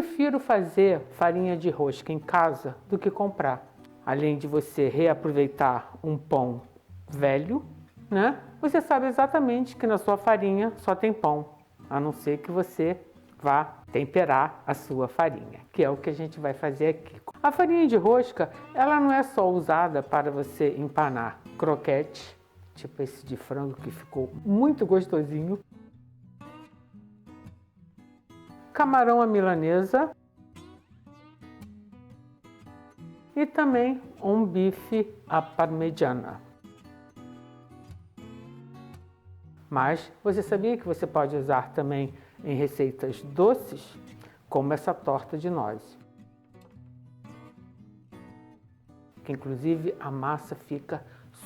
Prefiro fazer farinha de rosca em casa do que comprar. Além de você reaproveitar um pão velho, né? Você sabe exatamente que na sua farinha só tem pão, a não ser que você vá temperar a sua farinha, que é o que a gente vai fazer aqui. A farinha de rosca, ela não é só usada para você empanar croquete, tipo esse de frango que ficou muito gostosinho, camarão à milanesa e também um bife à parmegiana. Mas você sabia que você pode usar também em receitas doces, como essa torta de nozes, que inclusive a massa fica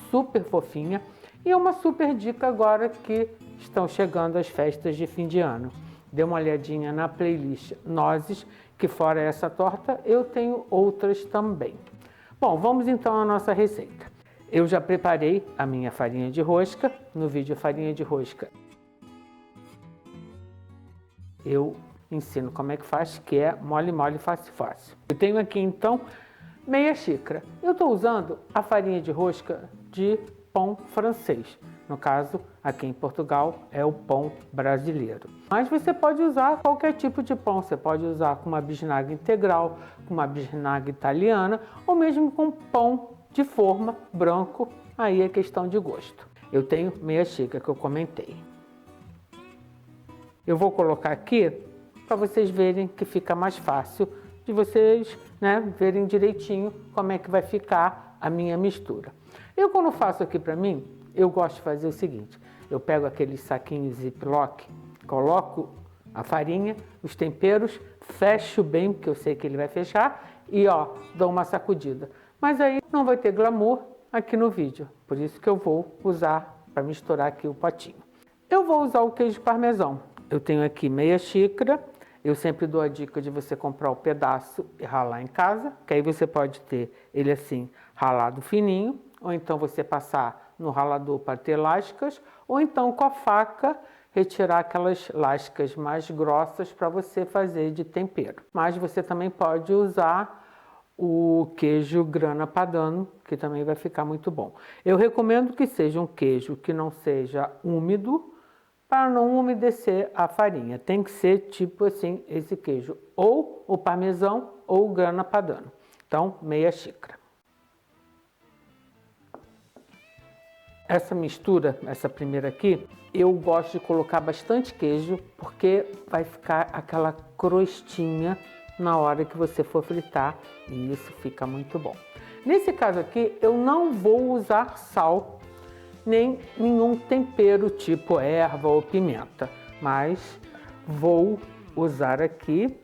super fofinha. E uma super dica agora que estão chegando as festas de fim de ano. Dê uma olhadinha na playlist Nozes, que fora essa torta eu tenho outras também. Bom, vamos então à nossa receita. Eu já preparei a minha farinha de rosca, no vídeo farinha de rosca eu ensino como é que faz, que é mole, mole, fácil, fácil. Eu tenho aqui então meia xícara. Eu estou usando a farinha de rosca de pão francês. No caso, aqui em Portugal, é o pão brasileiro. Mas você pode usar qualquer tipo de pão. Você pode usar com uma bisnaga integral, com uma bisnaga italiana, ou mesmo com pão de forma branco. Aí é questão de gosto. Eu tenho meia xícara que eu comentei. Eu vou colocar aqui para vocês verem que fica mais fácil de vocês, né, verem direitinho como é que vai ficar a minha mistura. Eu, quando faço aqui para mim, eu gosto de fazer o seguinte: eu pego aqueles saquinhos Ziploc, coloco a farinha, os temperos, fecho bem, porque eu sei que ele vai fechar, e ó, dou uma sacudida. Mas aí não vai ter glamour aqui no vídeo, por isso que eu vou usar para misturar aqui o potinho. Eu vou usar o queijo parmesão. Eu tenho aqui meia xícara. Eu sempre dou a dica de você comprar o pedaço e ralar em casa, que aí você pode ter ele assim, ralado fininho, ou então você passar no ralador para ter lascas, ou então com a faca retirar aquelas lascas mais grossas para você fazer de tempero. Mas você também pode usar o queijo grana padano, que também vai ficar muito bom. Eu recomendo que seja um queijo que não seja úmido, para não umedecer a farinha. Tem que ser tipo assim, esse queijo, ou o parmesão ou o grana padano. Então, meia xícara. Essa mistura, essa primeira aqui, eu gosto de colocar bastante queijo, porque vai ficar aquela crostinha na hora que você for fritar, e isso fica muito bom. Nesse caso aqui, eu não vou usar sal, nem nenhum tempero tipo erva ou pimenta, mas vou usar aqui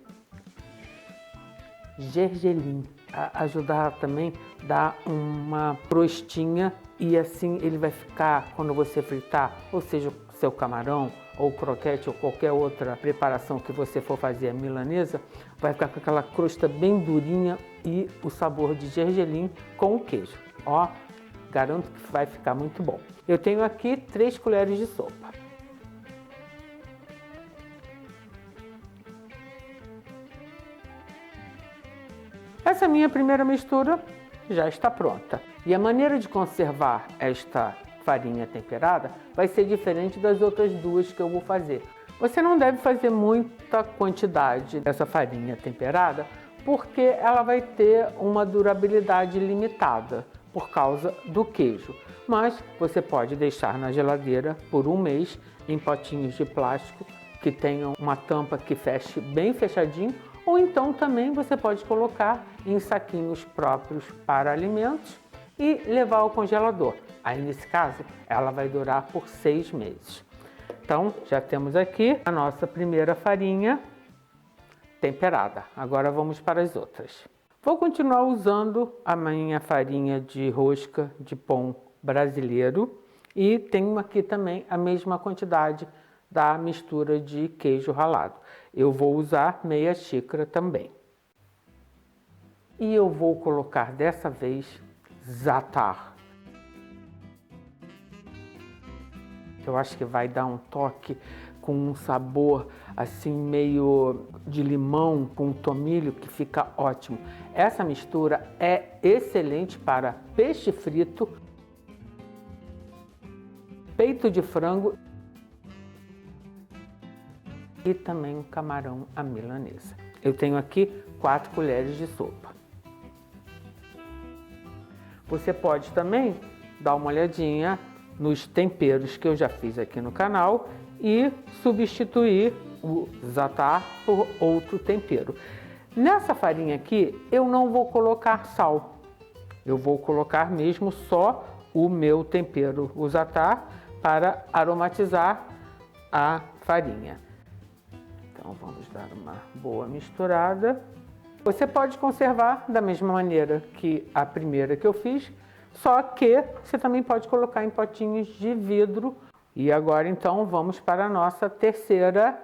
gergelim, ajudar também a dar uma crostinha, e assim ele vai ficar, quando você fritar, ou seja, seu camarão ou croquete ou qualquer outra preparação que você for fazer a milanesa, vai ficar com aquela crosta bem durinha e o sabor de gergelim com o queijo. Ó, garanto que vai ficar muito bom. Eu tenho aqui 3 colheres de sopa. Essa minha primeira mistura já está pronta. E a maneira de conservar esta farinha temperada vai ser diferente das outras duas que eu vou fazer. Você não deve fazer muita quantidade dessa farinha temperada, porque ela vai ter uma durabilidade limitada por causa do queijo. Mas você pode deixar na geladeira por 1 mês em potinhos de plástico que tenham uma tampa que feche bem fechadinho, ou então também você pode colocar em saquinhos próprios para alimentos e levar ao congelador. Aí nesse caso ela vai durar por 6 meses. Então já temos aqui a nossa primeira farinha temperada. Agora vamos para as outras. Vou continuar usando a minha farinha de rosca de pão brasileiro e tenho aqui também a mesma quantidade da mistura de queijo ralado. Eu vou usar meia xícara também. E eu vou colocar dessa vez za'atar. Eu acho que vai dar um toque com um sabor assim meio de limão com tomilho que fica ótimo. Essa mistura é excelente para peixe frito, peito de frango e também um camarão à milanesa. Eu tenho aqui 4 colheres de sopa. Você pode também dar uma olhadinha nos temperos que eu já fiz aqui no canal e substituir o za'atar por outro tempero. Nessa farinha aqui eu não vou colocar sal, eu vou colocar mesmo só o meu tempero, o za'atar, para aromatizar a farinha. Então vamos dar uma boa misturada. Você pode conservar da mesma maneira que a primeira que eu fiz, só que você também pode colocar em potinhos de vidro. E agora então vamos para a nossa terceira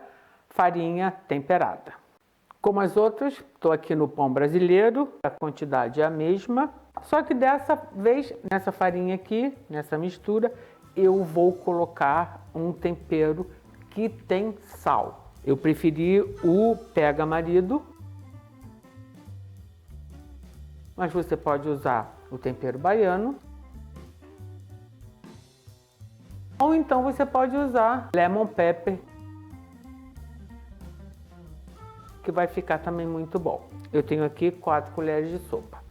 farinha temperada. Como as outras, estou aqui no pão brasileiro, a quantidade é a mesma, só que dessa vez, nessa farinha aqui, nessa mistura, eu vou colocar um tempero que tem sal. Eu preferi o pega-marido, mas você pode usar o tempero baiano. Ou então você pode usar lemon pepper, que vai ficar também muito bom. Eu tenho aqui 4 colheres de sopa.